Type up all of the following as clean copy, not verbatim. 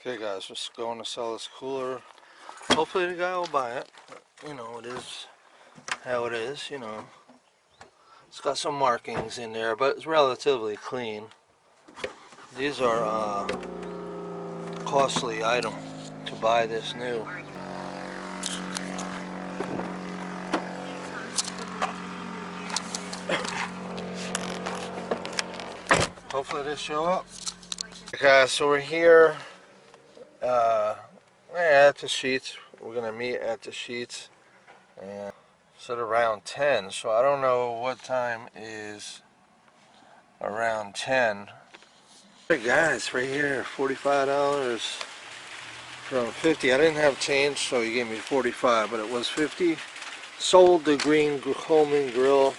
Okay guys, just going to sell this cooler. Hopefully the guy will buy it. You know, it is how it is, you know. It's got some markings in there, but it's relatively clean. These are costly item to buy this new. Hopefully they show up. Okay guys, so we're here at the Sheetz. We're gonna meet at the Sheetz, and it's at around 10, so I don't know what time is around 10. Hey guys, right here, $45 from 50. I didn't have change, so he gave me 45, but it was 50. Sold the green Coleman grill.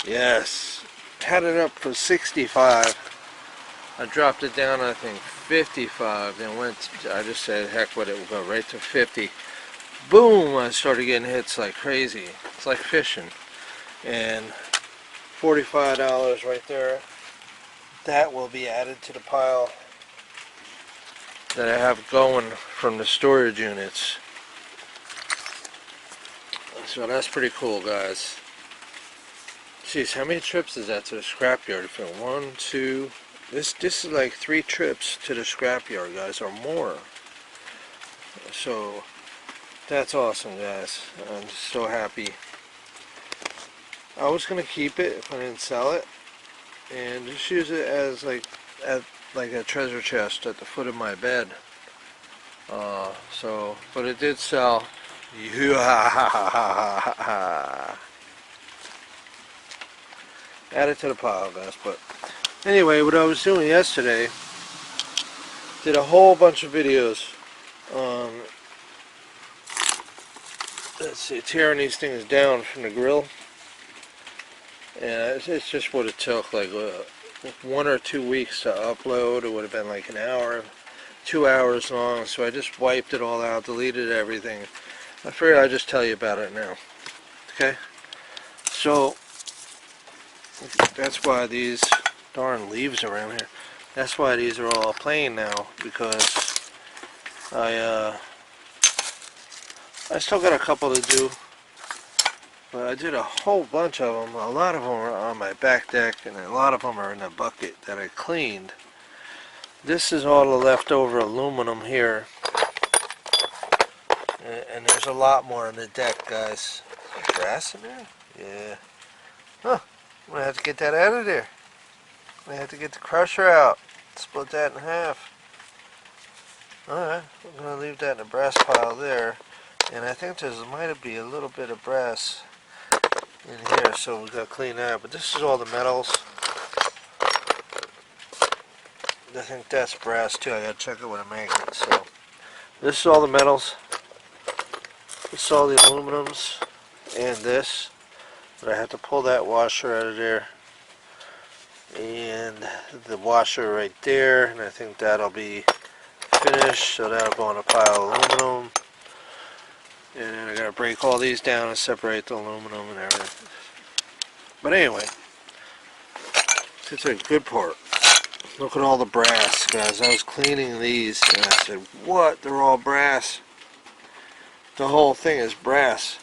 Yes, had it up for 65. I dropped it down, I think 55. Then I just said heck with it, we'll go right to 50. Boom! I started getting hits like crazy. It's like fishing. And $45 right there. That will be added to the pile that I have going from the storage units. So that's pretty cool, guys. Jeez, how many trips is that to the scrapyard? One, two. This is like 3 trips to the scrapyard, guys, or more. So that's awesome, guys. I'm just so happy. I was gonna keep it if I didn't sell it, and just use it as like a treasure chest at the foot of my bed. But it did sell. Add it to the pile, guys. But anyway, what I was doing yesterday, did a whole bunch of videos on, let's see, tearing these things down from the grill. And it's just what it took, like 1 or 2 weeks to upload. It would have been like an hour, 2 hours long. So I just wiped it all out, deleted everything. I figured I'd just tell you about it now. Okay? So that's why these darn leaves around here. That's why these are all plain now, because I still got a couple to do, but I did a whole bunch of them. A lot of them are on my back deck, and a lot of them are in a bucket that I cleaned. This is all the leftover aluminum here, and there's a lot more on the deck, guys. Grass in there? Yeah. Huh. I'm gonna have to get that out of there. I'm gonna have to get the crusher out. Split that in half. Alright, I'm gonna leave that in a brass pile there. And I think there might be a little bit of brass in here, so we gotta clean that. But this is all the metals. I think that's brass too. I gotta check it with a magnet. So this is all the metals. This is all the aluminums and this. But I have to pull that washer out of there. And the washer right there. And I think that'll be finished. So that'll go in a pile of aluminum. And then I gotta break all these down and separate the aluminum and everything. But anyway, it's a good part. Look at all the brass, guys. I was cleaning these and I said, what? They're all brass. The whole thing is brass.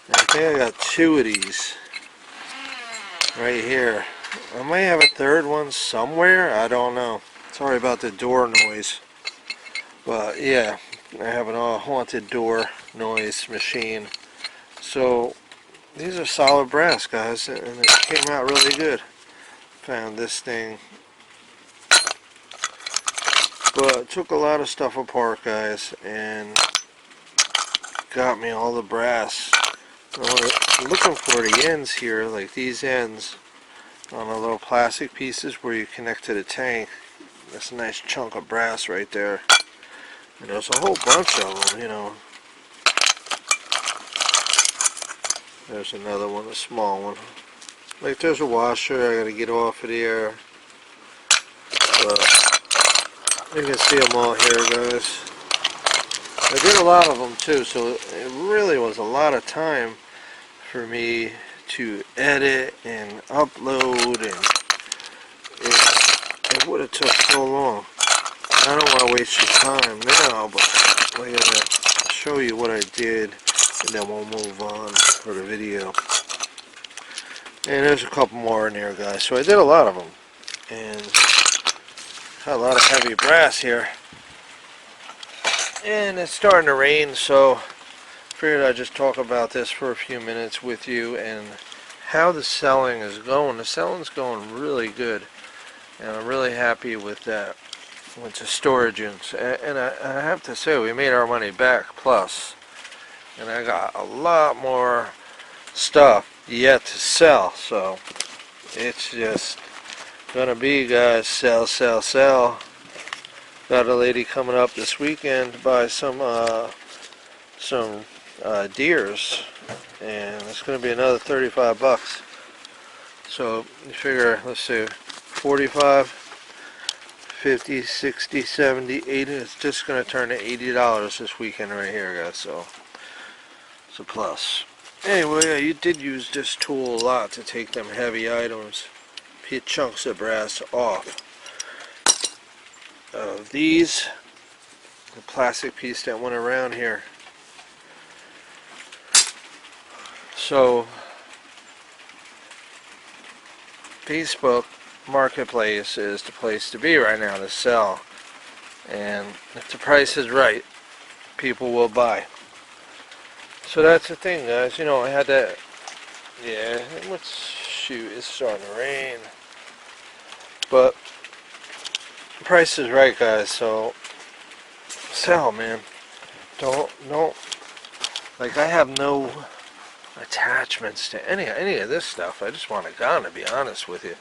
And I think I got 2 of these right here. I might have a 3rd one somewhere. I don't know. Sorry about the door noise. But yeah, I have an all haunted door noise machine. So these are solid brass, guys, and it came out really good. Found this thing. But it took a lot of stuff apart, guys, and got me all the brass. I'm looking for the ends here, like these ends on the little plastic pieces where you connect to the tank. That's a nice chunk of brass right there. And there's a whole bunch of them, you know. There's another one, a small one. Like there's a washer I gotta get off of there. But you can see them all here, guys. I did a lot of them too, so it really was a lot of time for me to edit and upload, and it would have took so long. I don't want to waste your time now, but I'm going to show you what I did, and then we'll move on for the video. And there's a couple more in here, guys. So I did a lot of them, and got a lot of heavy brass here. And it's starting to rain, so figured I'd just talk about this for a few minutes with you and how the selling is going. The selling's going really good, and I'm really happy with that, with the storage units. And I have to say, we made our money back plus, and I got a lot more stuff yet to sell. So it's just gonna be, guys, sell, sell, sell. Got a lady coming up this weekend to buy some deers, and it's going to be another 35 bucks. So you figure, let's see, 45, 50, 60, 70, 80. It's just going to turn to $80 this weekend right here, guys. So it's a plus. Anyway, yeah, you did use this tool a lot to take them heavy items, hit chunks of brass off of these, the plastic piece that went around here. So Facebook Marketplace is the place to be right now to sell, and if the price is right, people will buy. So that's the thing, guys. You know, I had that. Yeah, shoot, it's starting to rain, but the price is right, guys. So sell, man. Don't like, I have no attachments to any of this stuff. I just want it gone, to be honest with you,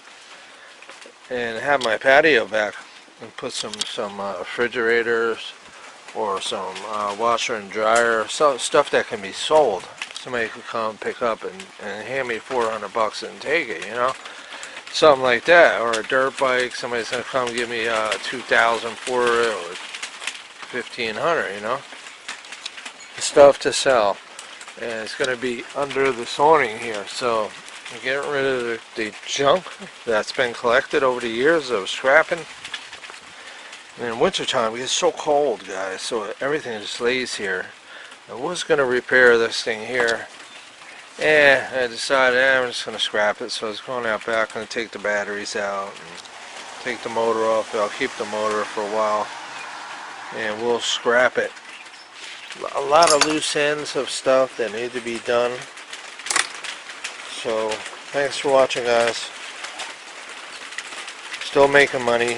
and have my patio back and put some refrigerators or some washer and dryer, stuff that can be sold. Somebody could come pick up and hand me 400 bucks and take it, you know, something like that. Or a dirt bike, somebody's gonna come give me 2,000 for it, or 1,500, you know, stuff to sell. And it's going to be under this awning here. So I'm getting rid of the junk that's been collected over the years of scrapping. And in wintertime, it gets so cold, guys, so everything just lays here. I was going to repair this thing here. I decided I'm just going to scrap it. So it's going out back. I'm going to take the batteries out and take the motor off. I'll keep the motor for a while, and we'll scrap it. A lot of loose ends of stuff that need to be done. So thanks for watching, guys. Still making money,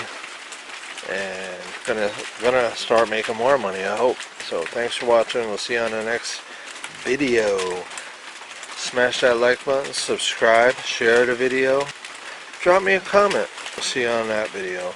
and gonna start making more money, I hope. So thanks for watching. We'll see you on the next video. Smash that like button, subscribe, share the video, drop me a comment. We'll see you on that video.